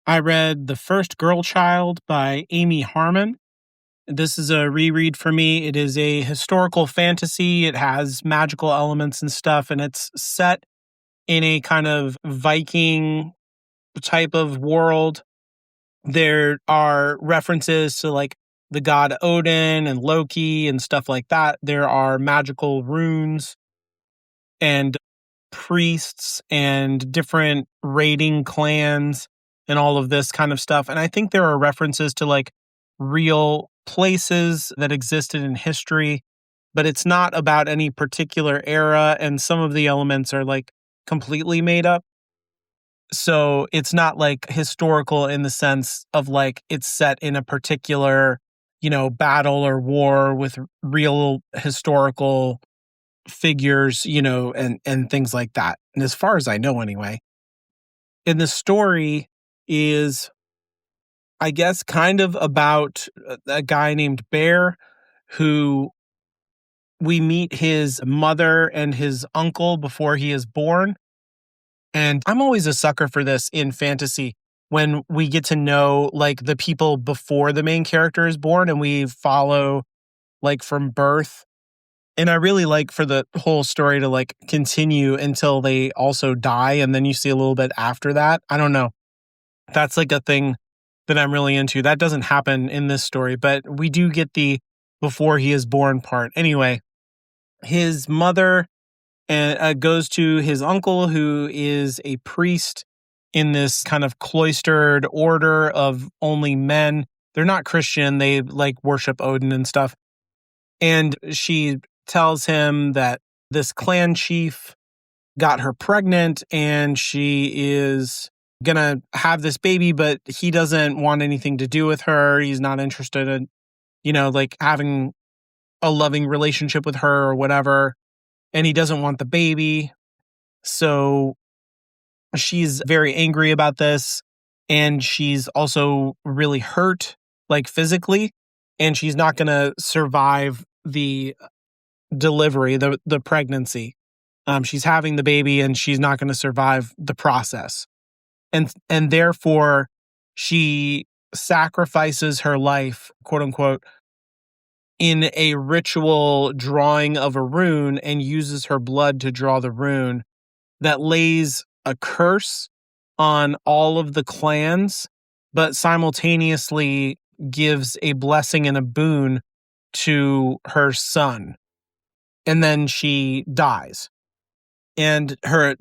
I read The First Girl Child by Amy Harmon. This is a reread for me. It is a historical fantasy. It has magical elements and stuff, and it's set in a kind of Viking type of world. There are references to like the god Odin and Loki and stuff like that. There are magical runes and priests and different raiding clans and all of this kind of stuff. And I think there are references to like real places that existed in history, but it's not about any particular era. And some of the elements are like completely made up. So it's not like historical in the sense of like it's set in a particular, battle or war with real historical figures, and things like that. And as far as I know anyway. And the story is, I guess, kind of about a guy named Bear who we meet his mother and his uncle before he is born. And I'm always a sucker for this in fantasy when we get to know like the people before the main character is born and we follow like from birth. And I really like for the whole story to like continue until they also die. And then you see a little bit after that. I don't know. That's like a thing that I'm really into. That doesn't happen in this story, but we do get the before he is born part. Anyway, his mother goes to his uncle, who is a priest in this kind of cloistered order of only men. They're not Christian. They like worship Odin and stuff. And she tells him that this clan chief got her pregnant and she is gonna have this baby, but he doesn't want anything to do with her. He's not interested in, like having a loving relationship with her or whatever. And he doesn't want the baby. So she's very angry about this. And she's also really hurt, like physically. And she's not gonna survive the delivery, the pregnancy. She's having the baby and she's not going to survive the process. And therefore she sacrifices her life, quote unquote, in a ritual drawing of a rune and uses her blood to draw the rune that lays a curse on all of the clans, but simultaneously gives a blessing and a boon to her son. And then she dies. And her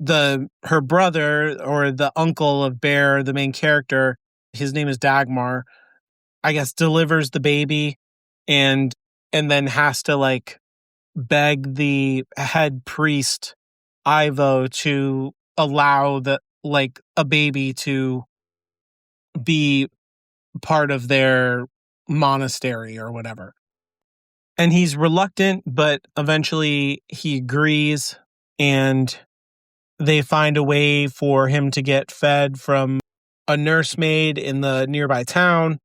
brother or the uncle of Bear, the main character, his name is Dagmar, I guess delivers the baby and then has to like beg the head priest Ivo to allow a baby to be part of their monastery or whatever. And he's reluctant, but eventually he agrees and they find a way for him to get fed from a nursemaid in the nearby town.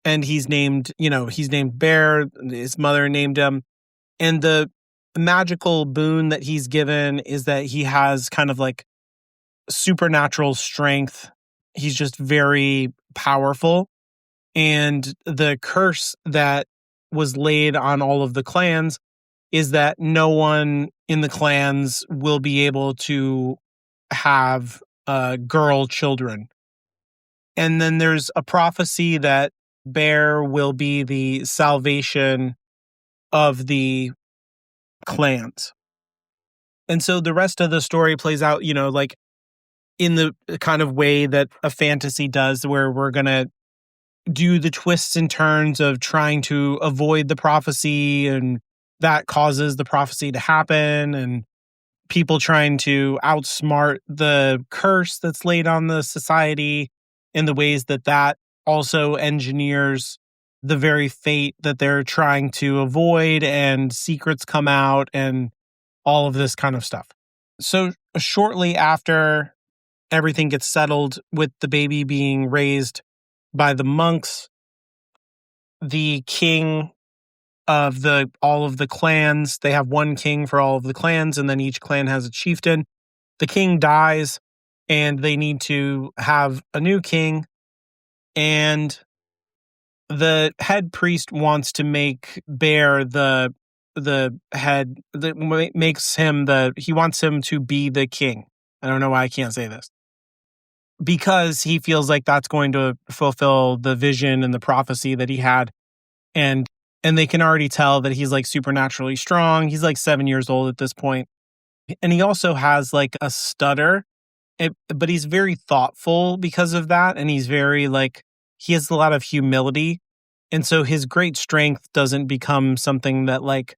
And he's named Bear. His mother named him. And the magical boon that he's given is that he has kind of like supernatural strength. He's just very powerful. And the curse that was laid on all of the clans is that no one in the clans will be able to have girl children. And then there's a prophecy that Bear will be the salvation of the clans. And so the rest of the story plays out, like in the kind of way that a fantasy does, where we're going to do the twists and turns of trying to avoid the prophecy, and that causes the prophecy to happen, and people trying to outsmart the curse that's laid on the society in the ways that also engineers the very fate that they're trying to avoid, and secrets come out and all of this kind of stuff. So shortly after everything gets settled with the baby being raised by the monks, the king of all of the clans, they have one king for all of the clans, and then each clan has a chieftain. The king dies, and they need to have a new king. And the head priest wants to make Bear the head, that makes him he wants him to be the king. I don't know why I can't say this. Because he feels like that's going to fulfill the vision and the prophecy that he had. And they can already tell that he's like supernaturally strong. He's like 7 years old at this point. And he also has like a stutter, but he's very thoughtful because of that. And he's very like, he has a lot of humility. And so his great strength doesn't become something that like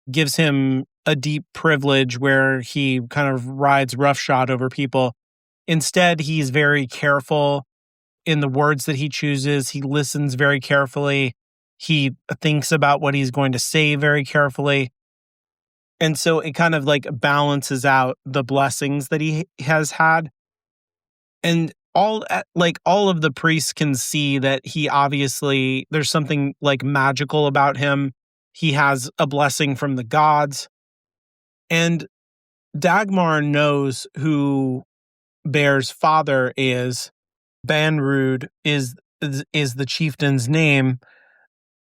gives him a deep privilege where he kind of rides roughshod over people. Instead, he's very careful in the words that he chooses. He listens very carefully. He thinks about what he's going to say very carefully. And so it kind of like balances out the blessings that he has had. And all of the priests can see that he obviously, there's something like magical about him. He has a blessing from the gods. And Dagmar knows who Bear's father is. Banrud is the chieftain's name.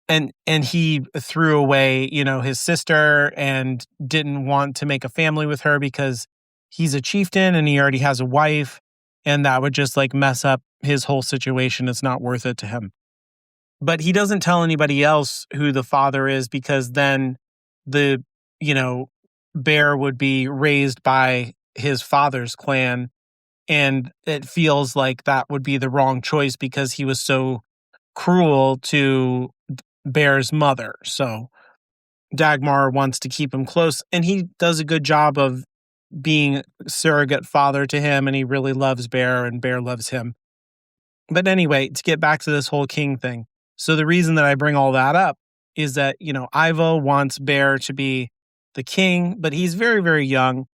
And he threw away, his sister and didn't want to make a family with her because he's a chieftain and he already has a wife, and that would just like mess up his whole situation. It's not worth it to him. But he doesn't tell anybody else who the father is, because then the, Bear would be raised by his father's clan. And it feels like that would be the wrong choice because he was so cruel to Bear's mother. So Dagmar wants to keep him close, and he does a good job of being surrogate father to him, and he really loves Bear, and Bear loves him. But anyway, to get back to this whole king thing. So the reason that I bring all that up is that, Ivo wants Bear to be the king, but he's very, very young,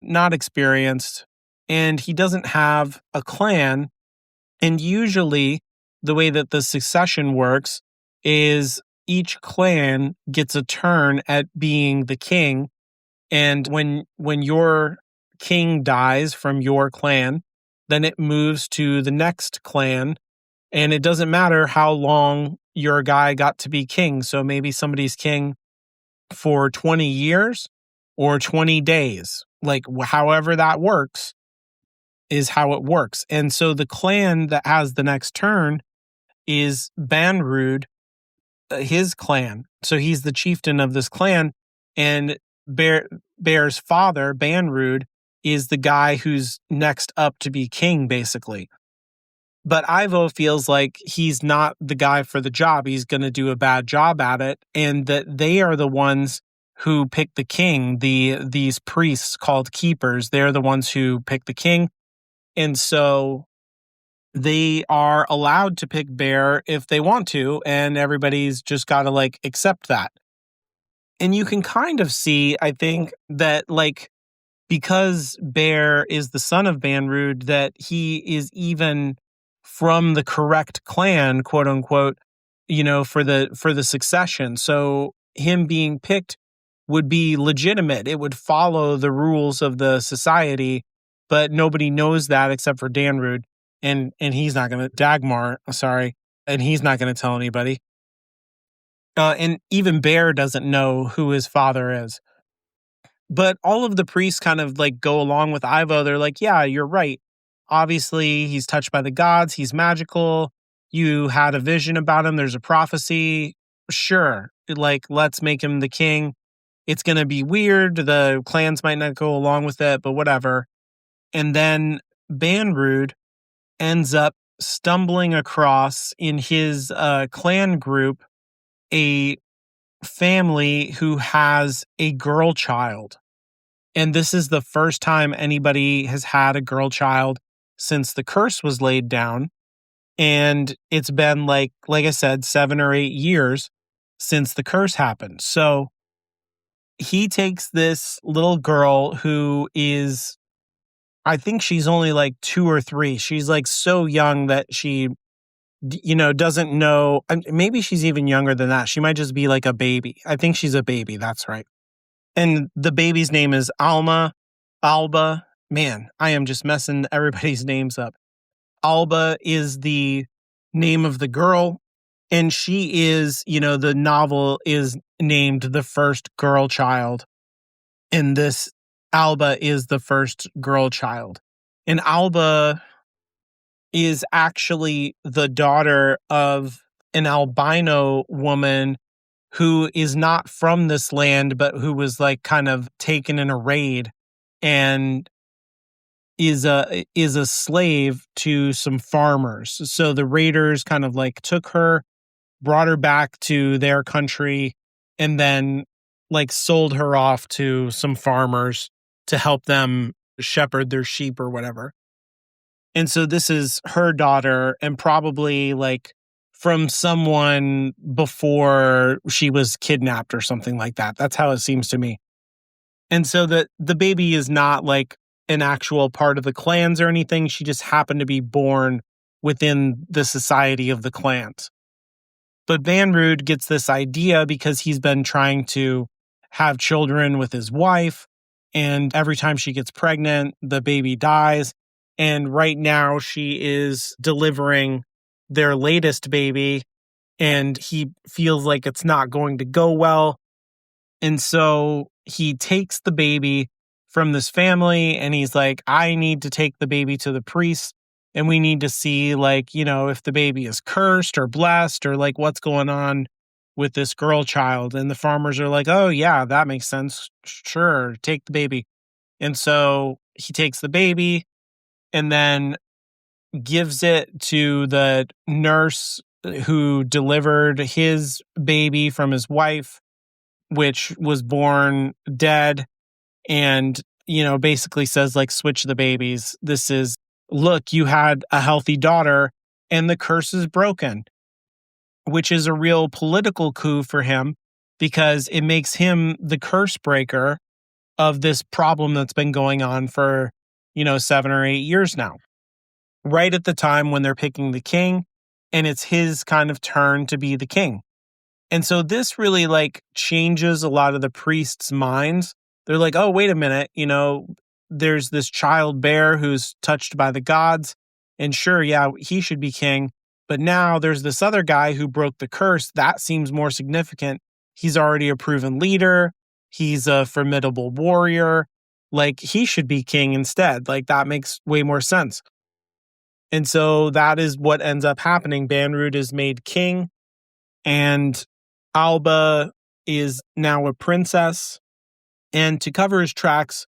not experienced, and he doesn't have a clan. And usually the way that the succession works is each clan gets a turn at being the king. And when your king dies from your clan, then it moves to the next clan. And it doesn't matter how long your guy got to be king. So maybe somebody's king for 20 years or 20 days. Like however that works is how it works. And so the clan that has the next turn is Banrud, his clan. So he's the chieftain of this clan. And Bear's father, Banrud, is the guy who's next up to be king, basically. But Ivo feels like he's not the guy for the job. He's going to do a bad job at it. And that they are the ones who pick the king. These priests called keepers, they're the ones who pick the king. And so they are allowed to pick Bear if they want to, and everybody's just got to like accept that. And you can kind of see, I think, that like because Bear is the son of Banrud, that he is even from the correct clan, quote unquote, for the succession. So him being picked would be legitimate. It would follow the rules of the society, but nobody knows that except for Danrud. And he's not going to, Dagmar, sorry, and he's not going to tell anybody. And even Bear doesn't know who his father is. But all of the priests kind of like go along with Ivo. They're like, yeah, you're right. Obviously, he's touched by the gods. He's magical. You had a vision about him. There's a prophecy. Sure. Like, let's make him the king. It's going to be weird. The clans might not go along with it, but whatever. And then Banrud ends up stumbling across in his clan group a family who has a girl child. And this is the first time anybody has had a girl child since the curse was laid down. And it's been like I said, 7 or 8 years since the curse happened. So he takes this little girl who is, I think she's only like 2 or 3. She's like so young that she, doesn't know. Maybe she's even younger than that. She might just be like a baby. I think she's a baby. That's right. And the baby's name is Alba. man, I am just messing everybody's names up. Alba is the name of the girl, and she is, the novel is named the first girl child, and this Alba is the first girl child. And Alba is actually the daughter of an albino woman who is not from this land, but who was like kind of taken in a raid and is a slave to some farmers. So the raiders kind of like took her, brought her back to their country, and then like sold her off to some farmers to help them shepherd their sheep or whatever. And so this is her daughter, and probably like from someone before she was kidnapped or something like that. That's how it seems to me. And so the baby is not like an actual part of the clans or anything. She just happened to be born within the society of the clans. But Vanrude gets this idea because he's been trying to have children with his wife. And every time she gets pregnant, the baby dies. And right now she is delivering their latest baby, and he feels like it's not going to go well. And so he takes the baby from this family, and he's like, I need to take the baby to the priest, and we need to see like, if the baby is cursed or blessed or like what's going on with this girl child. And the farmers are like, oh yeah, that makes sense. Sure, take the baby. And so he takes the baby and then gives it to the nurse who delivered his baby from his wife, which was born dead, and, basically says like, switch the babies. This is, look, you had a healthy daughter and the curse is broken, which is a real political coup for him because it makes him the curse breaker of this problem that's been going on for, 7 or 8 years now. Right at the time when they're picking the king, and it's his kind of turn to be the king. And so this really like changes a lot of the priests' minds. They're like, oh, wait a minute, there's this child bear who's touched by the gods, and sure, yeah, he should be king. But now there's this other guy who broke the curse. That seems more significant. He's already a proven leader. He's a formidable warrior. Like, he should be king instead. Like, that makes way more sense. And so that is what ends up happening. Banrud is made king, and Alba is now a princess. And to cover his tracks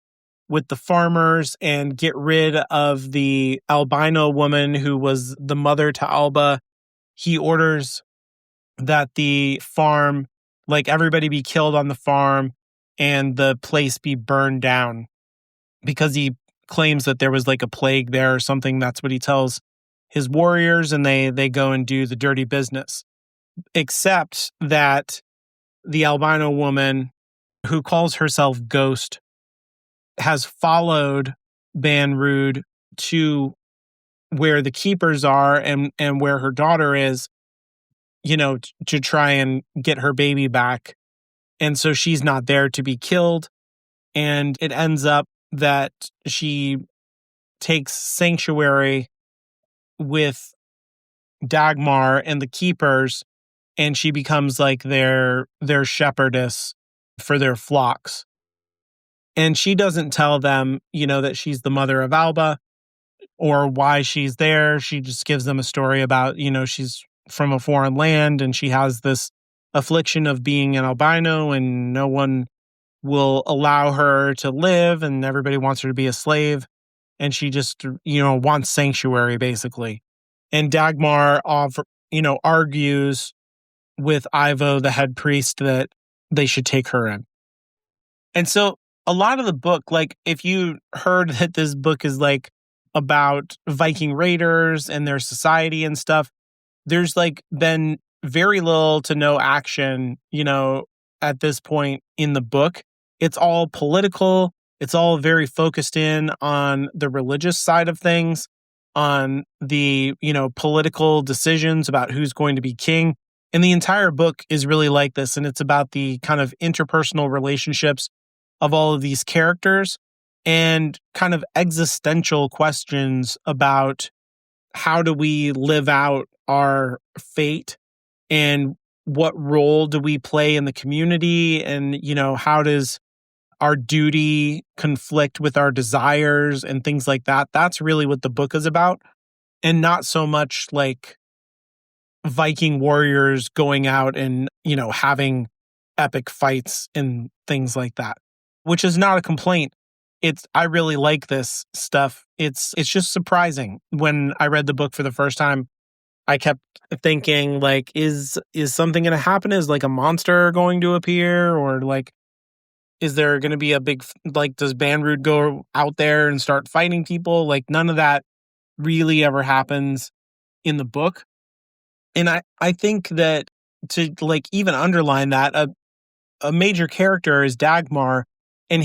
with the farmers and get rid of the albino woman who was the mother to Alba, he orders that the farm, like everybody be killed on the farm and the place be burned down, because he claims that there was like a plague there or something. That's what he tells his warriors, and they go and do the dirty business. Except that the albino woman, who calls herself Ghost, has followed Banrud to where the keepers are and where her daughter is, to try and get her baby back. And so she's not there to be killed. And it ends up that she takes sanctuary with Dagmar and the keepers, and she becomes like their shepherdess for their flocks. And she doesn't tell them, that she's the mother of Alba or why she's there. She just gives them a story about, she's from a foreign land and she has this affliction of being an albino and no one will allow her to live and everybody wants her to be a slave. And she just, wants sanctuary, basically. And Dagmar, argues with Ivo, the head priest, that they should take her in. And so a lot of the book, like if you heard that this book is like about Viking raiders and their society and stuff, there's like been very little to no action, at this point in the book. It's all political. It's all very focused in on the religious side of things, on the, political decisions about who's going to be king. And the entire book is really like this. And it's about the kind of interpersonal relationships of all of these characters and kind of existential questions about how do we live out our fate, and what role do we play in the community, and how does our duty conflict with our desires and things like that. That's really what the book is about, and not so much like Viking warriors going out and, having epic fights and things like that, which is not a complaint. I really like this stuff. It's just surprising. When I read the book for the first time, I kept thinking like, is something going to happen? Is like a monster going to appear, or like, is there going to be a big, like, does Banrud go out there and start fighting people? Like, none of that really ever happens in the book. And I think that, to like even underline that, a major character is Dagmar, and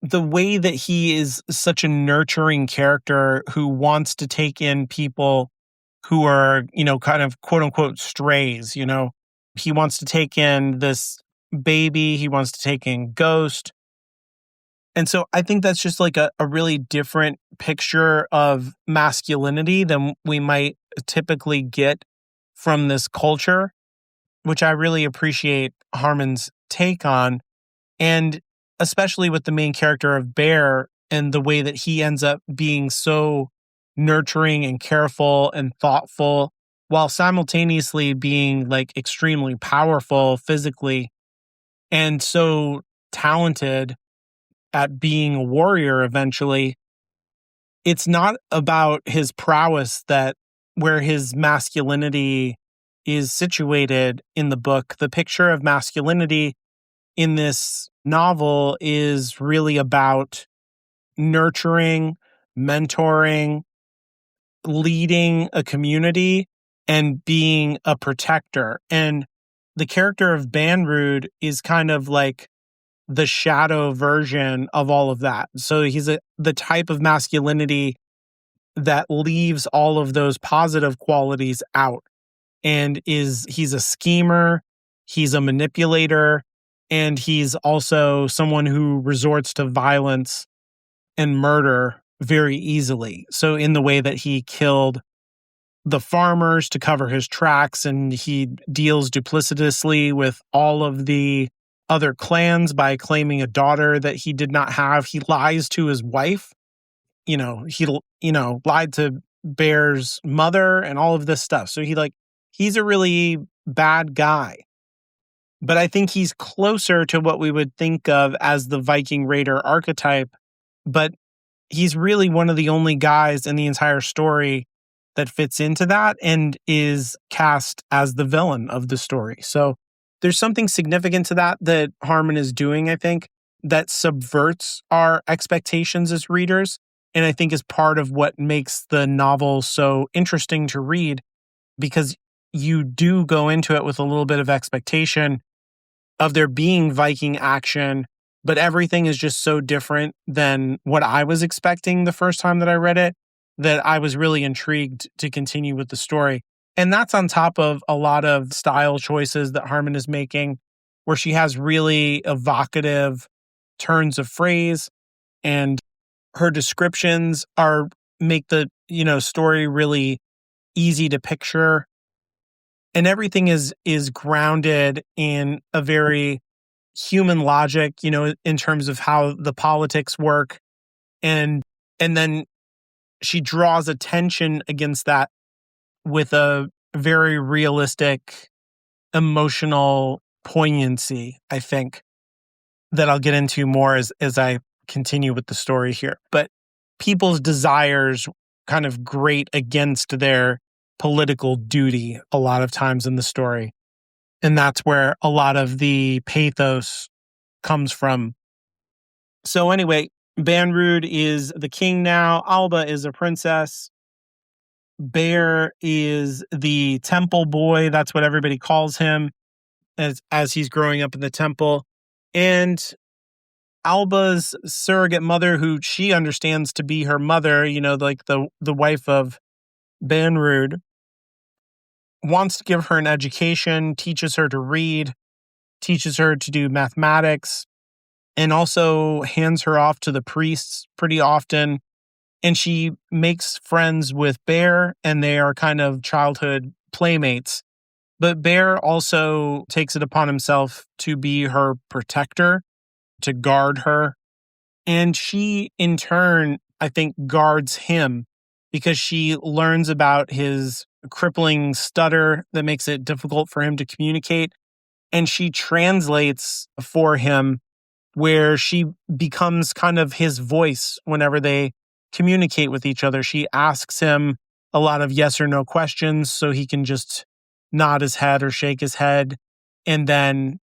the way that he is such a nurturing character who wants to take in people who are, kind of quote unquote strays. He wants to take in this baby, he wants to take in Ghost. And so I think that's just like a really different picture of masculinity than we might typically get from this culture, which I really appreciate Harmon's take on. And especially with the main character of Bear, and the way that he ends up being so nurturing and careful and thoughtful, while simultaneously being like extremely powerful physically and so talented at being a warrior eventually. It's not about his prowess that where his masculinity is situated in the book. The picture of masculinity in this novel is really about nurturing, mentoring, leading a community, and being a protector. And the character of Banrud is kind of like the shadow version of all of that. So he's the type of masculinity that leaves all of those positive qualities out, and he's a schemer, he's a manipulator, and he's also someone who resorts to violence and murder very easily. So in the way that he killed the farmers to cover his tracks, and he deals duplicitously with all of the other clans by claiming a daughter that he did not have. He lies to his wife. He lied to Bear's mother and all of this stuff. So he's a really bad guy. But I think he's closer to what we would think of as the Viking Raider archetype. But he's really one of the only guys in the entire story that fits into that and is cast as the villain of the story. So there's something significant to that Harmon is doing, I think, that subverts our expectations as readers. And I think is part of what makes the novel so interesting to read, because you do go into it with a little bit of expectation of there being Viking action, but everything is just so different than what I was expecting the first time that I read it, that I was really intrigued to continue with the story. And that's on top of a lot of style choices that Harmon is making, where she has really evocative turns of phrase, and her descriptions make the, story really easy to picture. And everything is grounded in a very human logic, in terms of how the politics work. And then she draws attention against that with a very realistic emotional poignancy, I think, that I'll get into more as I continue with the story here. But people's desires kind of grate against their political duty a lot of times in the story. And that's where a lot of the pathos comes from. So anyway, Banrud is the king now. Alba is a princess. Bear is the temple boy. That's what everybody calls him as he's growing up in the temple. And Alba's surrogate mother, who she understands to be her mother, like the wife of Banrud, wants to give her an education, teaches her to read, teaches her to do mathematics, and also hands her off to the priests pretty often. And she makes friends with Bear, and they are kind of childhood playmates. But Bear also takes it upon himself to be her protector, to guard her. And she, in turn, I think, guards him because she learns about his crippling stutter that makes it difficult for him to communicate. And she translates for him, where she becomes kind of his voice whenever they communicate with each other. She asks him a lot of yes or no questions so he can just nod his head or shake his head. And then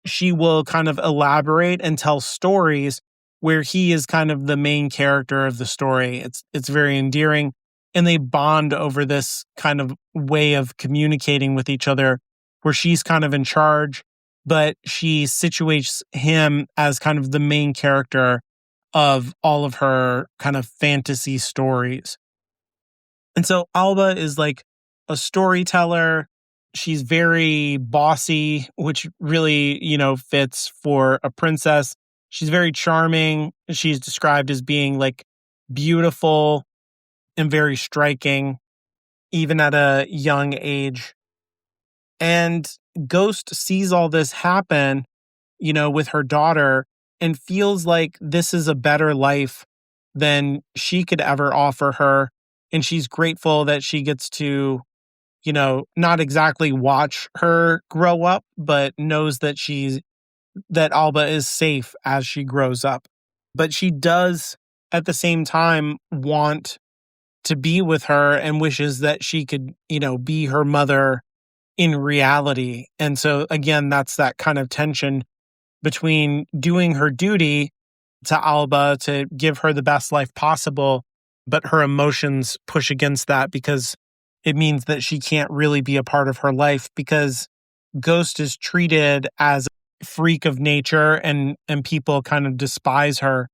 she will kind of elaborate and tell stories where he is kind of the main character of the story. It's very endearing, and they bond over this kind of way of communicating with each other where she's kind of in charge, but she situates him as kind of the main character of all of her kind of fantasy stories. And so Alba is like a storyteller. She's very bossy, which really, fits for a princess. She's very charming. She's described as being like beautiful and very striking, even at a young age. And Ghost sees all this happen, with her daughter, and feels like this is a better life than she could ever offer her. And she's grateful that she gets to, not exactly watch her grow up, but knows that Alba is safe as she grows up. But she does at the same time want to be with her and wishes that she could, be her mother in reality. And so again, that's that kind of tension between doing her duty to Alba to give her the best life possible, but her emotions push against that because it means that she can't really be a part of her life, because Ghost is treated as a freak of nature, and people kind of despise her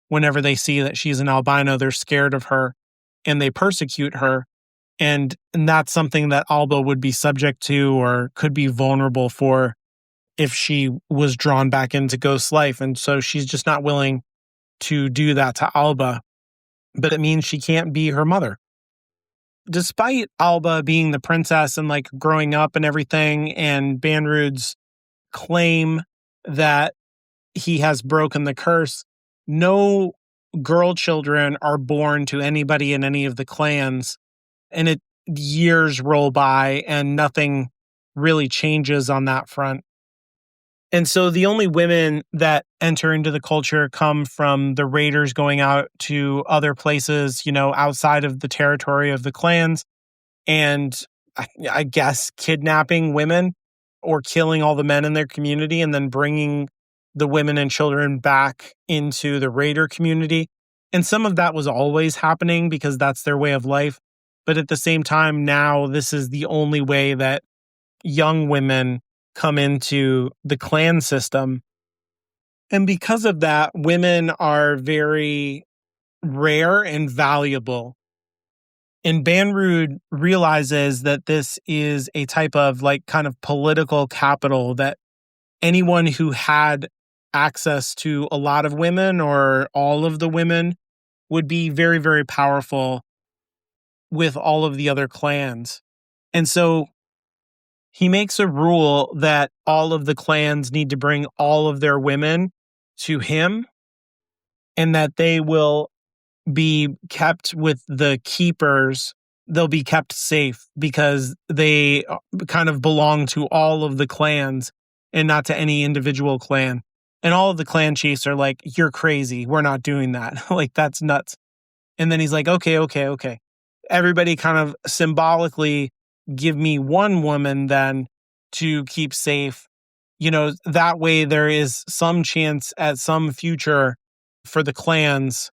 whenever they see that she's an albino. They're scared of her and they persecute her. And that's something that Alba would be subject to or could be vulnerable for if she was drawn back into Ghost's life. And so she's just not willing to do that to Alba, but it means she can't be her mother. Despite Alba being the princess and like growing up and everything, and Banrud's claim that he has broken the curse, no girl children are born to anybody in any of the clans. And years roll by and nothing really changes on that front. And so the only women that enter into the culture come from the raiders going out to other places, outside of the territory of the clans, and I guess kidnapping women or killing all the men in their community and then bringing the women and children back into the raider community. And some of that was always happening because that's their way of life. But at the same time, now this is the only way that young women come into the clan system. And because of that, women are very rare and valuable. And Banrud realizes that this is a type of like kind of political capital, that anyone who had access to a lot of women or all of the women would be very, very powerful with all of the other clans. And so he makes a rule that all of the clans need to bring all of their women to him, and that they will be kept with the keepers. They'll be kept safe because they kind of belong to all of the clans and not to any individual clan. And all of the clan chiefs are like, "You're crazy. We're not doing that." Like, that's nuts. And then he's like, okay. Everybody kind of symbolically give me one woman then to keep safe. That way there is some chance at some future for the clans,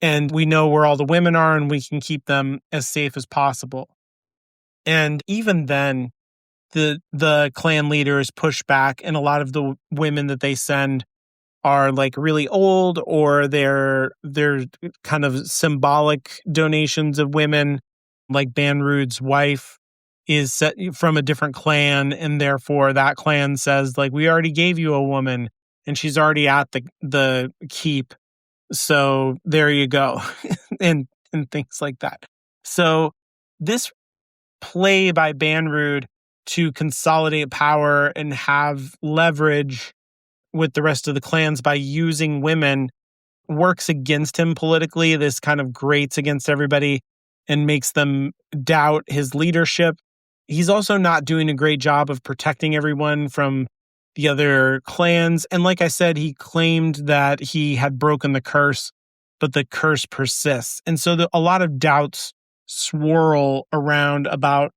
and we know where all the women are and we can keep them as safe as possible. And even then, the clan leaders push back, and a lot of the women that they send are like really old, or they're kind of symbolic donations of women. Like Banrud's wife is set from a different clan, and therefore that clan says like, we already gave you a woman, and she's already at the keep. So there you go. and things like that. So this play by Banrud to consolidate power and have leverage with the rest of the clans by using women works against him politically. This kind of grates against everybody and makes them doubt his leadership. He's also not doing a great job of protecting everyone from the other clans. And like I said, he claimed that he had broken the curse, but the curse persists. And so a lot of doubts swirl around about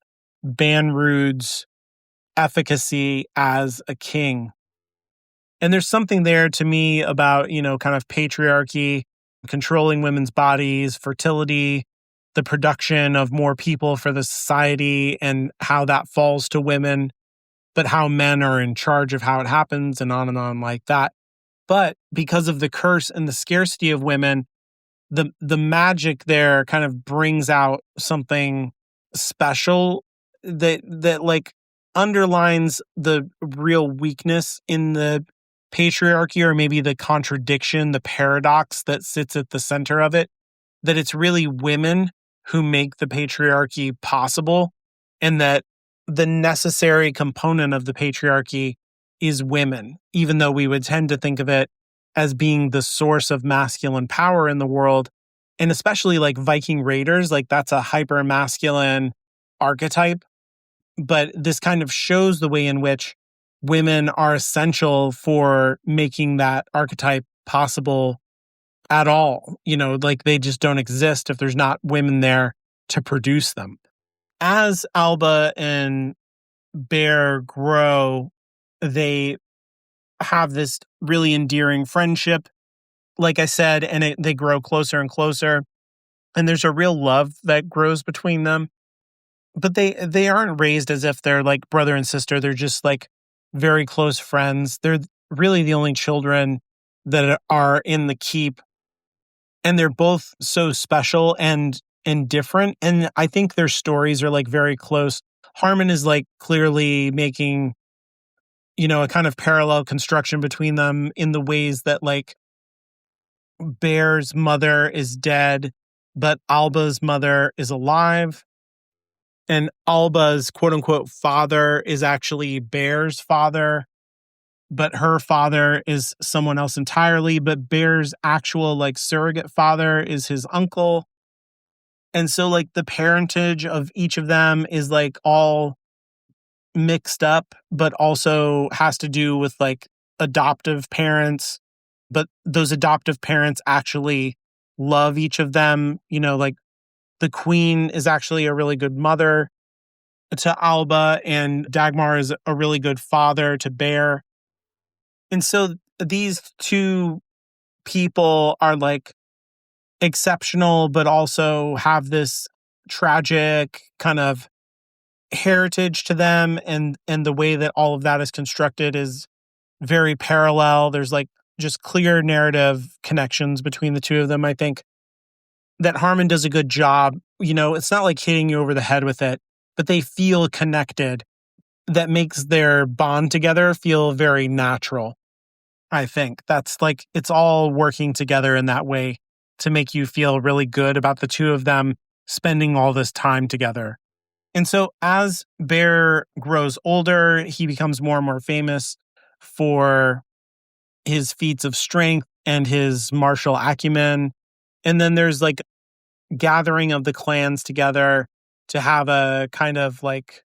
Banrud's efficacy as a king. And there's something there to me about, kind of patriarchy, controlling women's bodies, fertility, the production of more people for the society, and how that falls to women, but how men are in charge of how it happens, and on like that. But because of the curse and the scarcity of women, the magic there kind of brings out something special that like underlines the real weakness in the patriarchy, or maybe the contradiction, the paradox that sits at the center of it, that it's really women who make the patriarchy possible, and that the necessary component of the patriarchy is women, even though we would tend to think of it as being the source of masculine power in the world. And especially like Viking raiders, like that's a hyper masculine archetype. But this kind of shows the way in which women are essential for making that archetype possible at all. Like they just don't exist if there's not women there to produce them. As Alba and Bear grow, they have this really endearing friendship, like I said, and they grow closer and closer. And there's a real love that grows between them. But they aren't raised as if they're like brother and sister. They're just like very close friends. They're really the only children that are in the keep. And they're both so special and different. And I think their stories are like very close. Harmon is like clearly making, a kind of parallel construction between them in the ways that like Bear's mother is dead, but Alba's mother is alive. And Alba's quote unquote father is actually Bear's father, but her father is someone else entirely. But Bear's actual like surrogate father is his uncle. And so like the parentage of each of them is like all mixed up, but also has to do with like adoptive parents. But those adoptive parents actually love each of them. Like the queen is actually a really good mother to Alba, and Dagmar is a really good father to Bear. And so these two people are like exceptional, but also have this tragic kind of heritage to them. And the way that all of that is constructed is very parallel. There's like just clear narrative connections between the two of them. I think that Harmon does a good job. It's not like hitting you over the head with it, but they feel connected. That makes their bond together feel very natural. I think that's like, it's all working together in that way to make you feel really good about the two of them spending all this time together. And so as Bear grows older, he becomes more and more famous for his feats of strength and his martial acumen. And then there's like gathering of the clans together to have a kind of like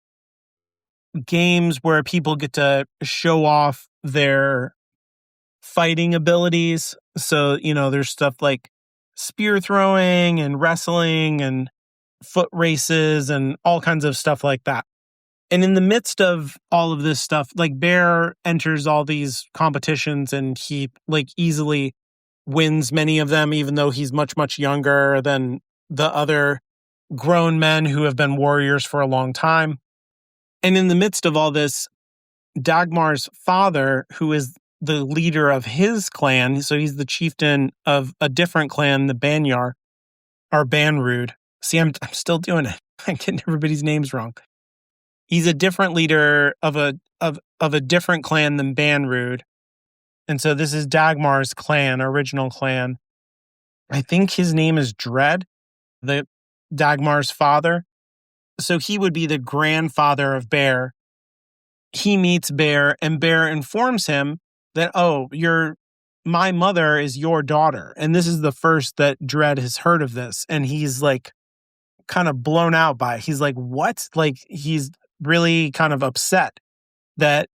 games where people get to show off their fighting abilities. So, there's stuff like spear throwing and wrestling and foot races and all kinds of stuff like that. And in the midst of all of this stuff, like Bear enters all these competitions and he like easily wins many of them, even though he's much, much younger than the other grown men who have been warriors for a long time. And in the midst of all this, Dagmar's father, who is the leader of his clan, so he's the chieftain of a different clan, the Banyar, or Banrud. See, I'm still doing it. I'm getting everybody's names wrong. He's a different leader of a different clan than Banrud. And so this is Dagmar's clan, original clan. I think his name is Dread, the Dagmar's father. So he would be the grandfather of Bear. He meets Bear, and Bear informs him that, oh, my mother is your daughter. And this is the first that Dread has heard of this. And he's like kind of blown out by it. He's like, what? Like, he's really kind of upset that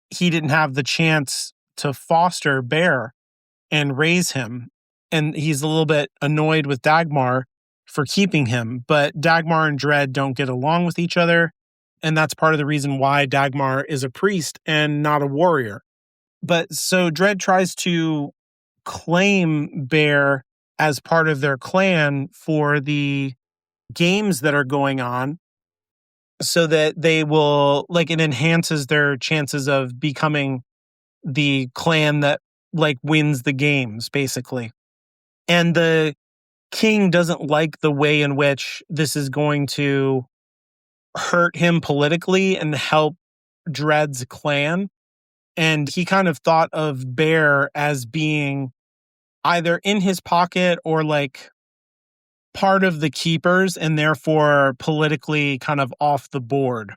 he didn't have the chance to foster Bear and raise him. And he's a little bit annoyed with Dagmar for keeping him. But Dagmar and Dread don't get along with each other. And that's part of the reason why Dagmar is a priest and not a warrior. But so Dread tries to claim Bear as part of their clan for the games that are going on, so that they will, like, it enhances their chances of becoming the clan that like wins the games, basically. And the king doesn't like the way in which this is going to hurt him politically and help Dread's clan. And he kind of thought of Bear as being either in his pocket or like part of the keepers, and therefore politically kind of off the board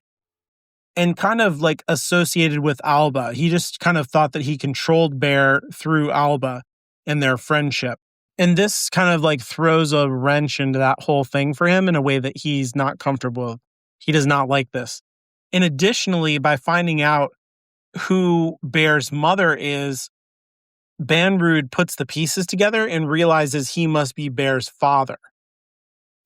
and kind of like associated with Alba. He just kind of thought that he controlled Bear through Alba and their friendship. And this kind of like throws a wrench into that whole thing for him in a way that he's not comfortable with. He does not like this. And additionally, by finding out who Bear's mother is, Banrud puts the pieces together and realizes he must be Bear's father.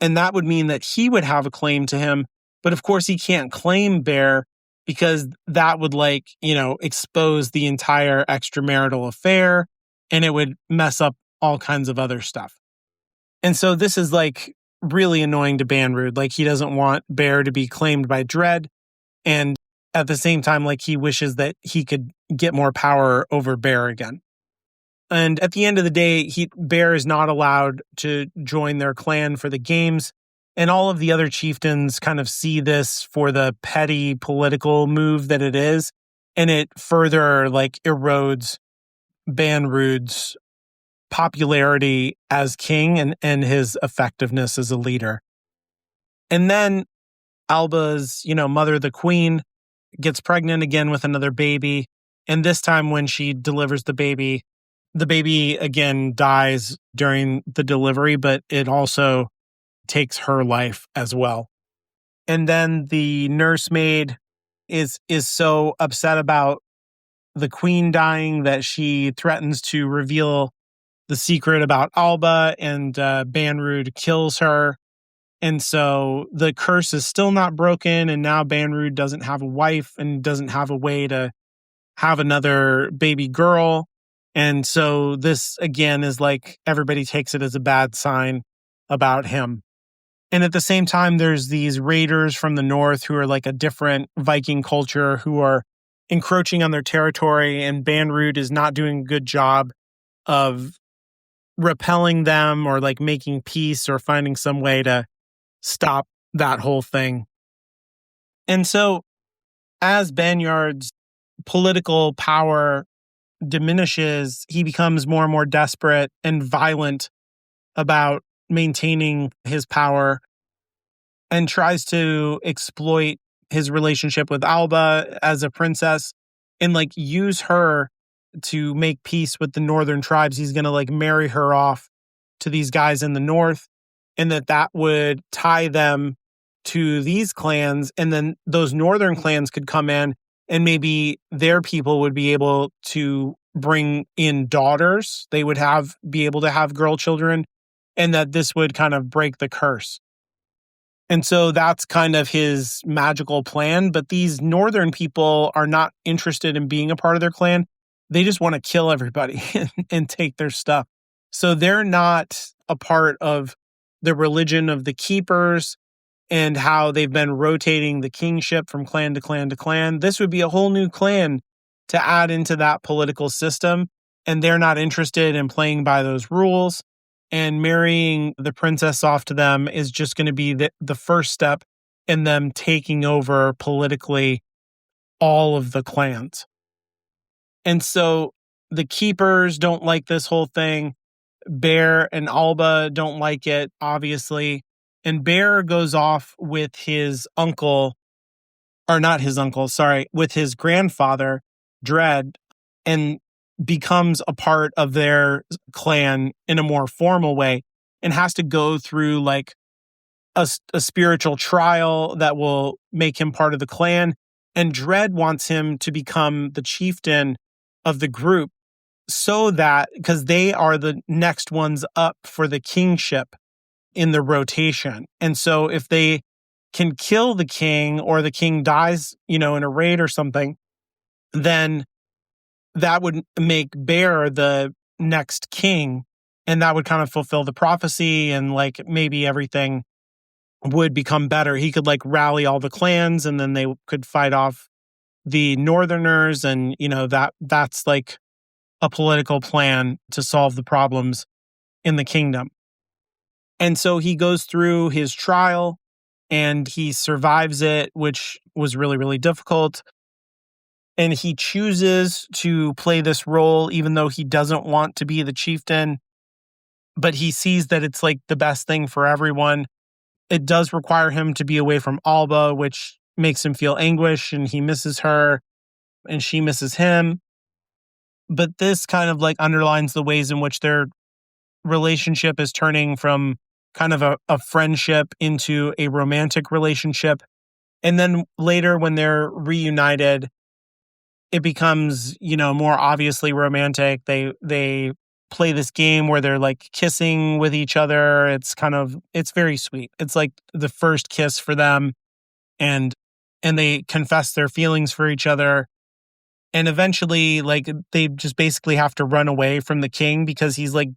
And that would mean that he would have a claim to him. But of course, he can't claim Bear because that would expose the entire extramarital affair, and it would mess up all kinds of other stuff. And so this is like really annoying to Banrud. Like, he doesn't want Bear to be claimed by Dread. And at the same time, like, he wishes that he could get more power over Bear again. And at the end of the day, Bear is not allowed to join their clan for the games. And all of the other chieftains kind of see this for the petty political move that it is. And it further erodes Banrud's popularity as king and his effectiveness as a leader. And then Alba's, mother, the queen, gets pregnant again with another baby. And this time when she delivers the baby again dies during the delivery, but it also takes her life as well. And then the nursemaid is so upset about the queen dying that she threatens to reveal the secret about Alba, and Banrud kills her. And so the curse is still not broken, and now Banrud doesn't have a wife and doesn't have a way to have another baby girl. And so this, again, is like everybody takes it as a bad sign about him. And at the same time, there's these raiders from the north who are like a different Viking culture who are encroaching on their territory, and Banrud is not doing a good job of repelling them or like making peace or finding some way to stop that whole thing. And so as Banyard's political power diminishes, he becomes more and more desperate and violent about maintaining his power and tries to exploit his relationship with Alba as a princess and use her to make peace with the northern tribes. He's going to marry her off to these guys in the north, and that would tie them to these clans. And then those northern clans could come in, and maybe their people would be able to bring in daughters. They would be able to have girl children, and that this would kind of break the curse. And so that's kind of his magical plan. But these northern people are not interested in being a part of their clan. They just want to kill everybody and take their stuff. So they're not a part of the religion of the keepers and how they've been rotating the kingship from clan to clan to clan. This would be a whole new clan to add into that political system. And they're not interested in playing by those rules. And marrying the princess off to them is just going to be the first step in them taking over politically all of the clans. And so the keepers don't like this whole thing. Bear and Alba don't like it, obviously. And Bear goes off with his uncle, or not his uncle, sorry, with his grandfather, Dread, and becomes a part of their clan in a more formal way and has to go through like a spiritual trial that will make him part of the clan. And Dread wants him to become the chieftain of the group so that, because they are the next ones up for the kingship in the rotation. And so if they can kill the king or the king dies, in a raid or something, then that would make Bear the next king. And that would kind of fulfill the prophecy, and like maybe everything would become better. He could like rally all the clans and then they could fight off the northerners. And, that's like a political plan to solve the problems in the kingdom. And so he goes through his trial and he survives it, which was really, really difficult. And he chooses to play this role, even though he doesn't want to be the chieftain, but he sees that it's like the best thing for everyone. It does require him to be away from Alba, which makes him feel anguish, and he misses her and she misses him. But this kind of like underlines the ways in which their relationship is turning from kind of a friendship into a romantic relationship. And then later when they're reunited, it becomes, more obviously romantic. They play this game where they're like kissing with each other. It's very sweet. It's like the first kiss for them, and they confess their feelings for each other. And eventually, like, they just basically have to run away from the king because he's like,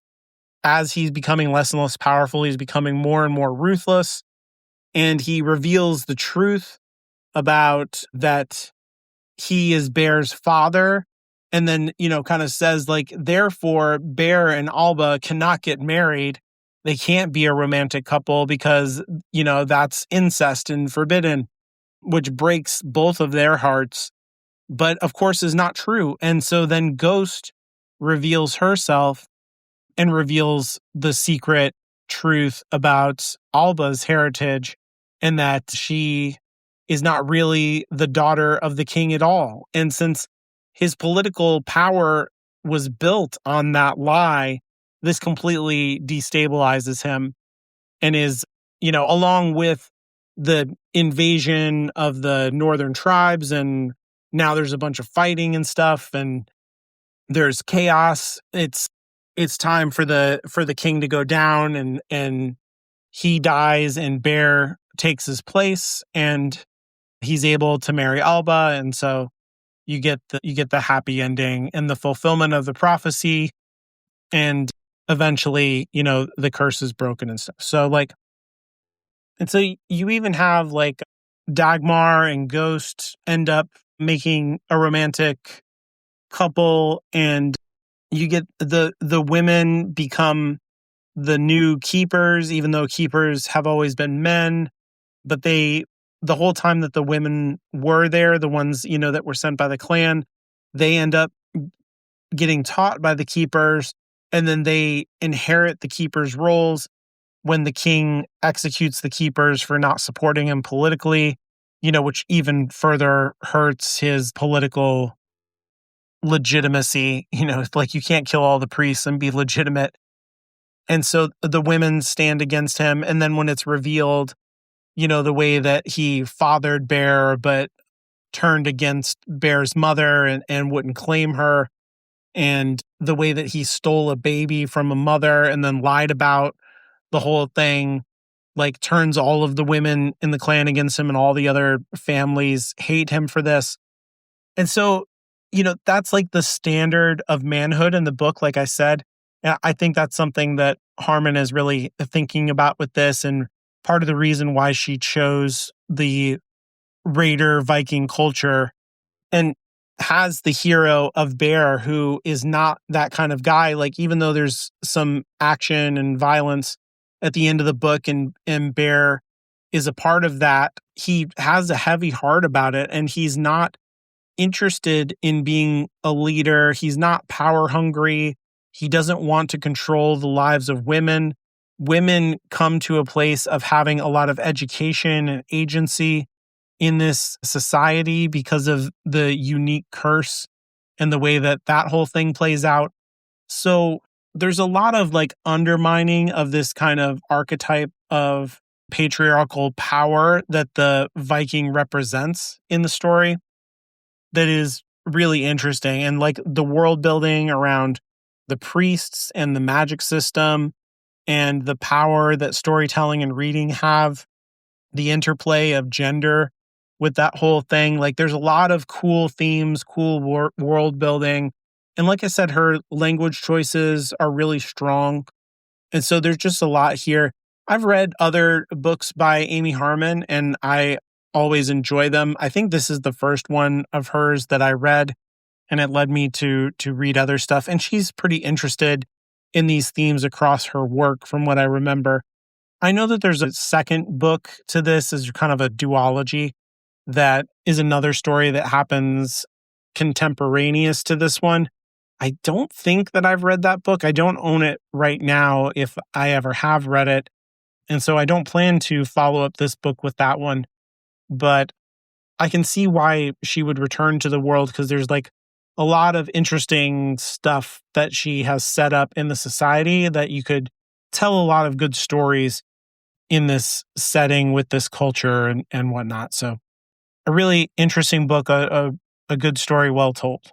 as he's becoming less and less powerful, he's becoming more and more ruthless. And he reveals the truth about that he is Bear's father. And then, kind of says like, therefore, Bear and Alba cannot get married. They can't be a romantic couple because, that's incest and forbidden, which breaks both of their hearts, but of course is not true. And so then Ghost reveals herself and reveals the secret truth about Alba's heritage, and that she is not really the daughter of the king at all. And since his political power was built on that lie, this completely destabilizes him and is, along with the invasion of the northern tribes, and now there's a bunch of fighting and stuff, and there's chaos. It's time for the king to go down, and he dies and Bear takes his place, and he's able to marry Alba. And so you get the happy ending and the fulfillment of the prophecy, and eventually, the curse is broken and stuff. So like, and so you even have like Dagmar and Ghost end up making a romantic couple, and you get the women become the new keepers, even though keepers have always been men. But the whole time that the women were there, the ones, that were sent by the clan, they end up getting taught by the keepers, and then they inherit the keepers' roles when the king executes the keepers for not supporting him politically, which even further hurts his political legitimacy. Like, you can't kill all the priests and be legitimate. And so the women stand against him. And then when it's revealed, the way that he fathered Bear, but turned against Bear's mother and wouldn't claim her, and the way that he stole a baby from a mother and then lied about the whole thing, like, turns all of the women in the clan against him, and all the other families hate him for this. And so, that's like the standard of manhood in the book, like I said. I think that's something that Harmon is really thinking about with this, and part of the reason why she chose the Raider Viking culture and has the hero of Bear, who is not that kind of guy. Like, even though there's some action and violence at the end of the book, and Bear is a part of that, he has a heavy heart about it, and he's not interested in being a leader. He's not power hungry. He doesn't want to control the lives of women. Women come to a place of having a lot of education and agency in this society because of the unique curse and the way that that whole thing plays out. So there's a lot of like undermining of this kind of archetype of patriarchal power that the Viking represents in the story that is really interesting. And like the world building around the priests and the magic system and the power that storytelling and reading have, the interplay of gender with that whole thing. Like there's a lot of cool themes, cool world building. And like I said, her language choices are really strong. And so there's just a lot here. I've read other books by Amy Harmon and I always enjoy them. I think this is the first one of hers that I read and it led me to read other stuff, and she's pretty interested in these themes across her work from what I remember. I know that there's a second book to this as kind of a duology that is another story that happens contemporaneous to this one. I don't think that I've read that book. I don't own it right now if I ever have read it. And so I don't plan to follow up this book with that one. But I can see why she would return to the world because there's like a lot of interesting stuff that she has set up in the society that you could tell a lot of good stories in this setting with this culture and whatnot. So a really interesting book, a good story well told.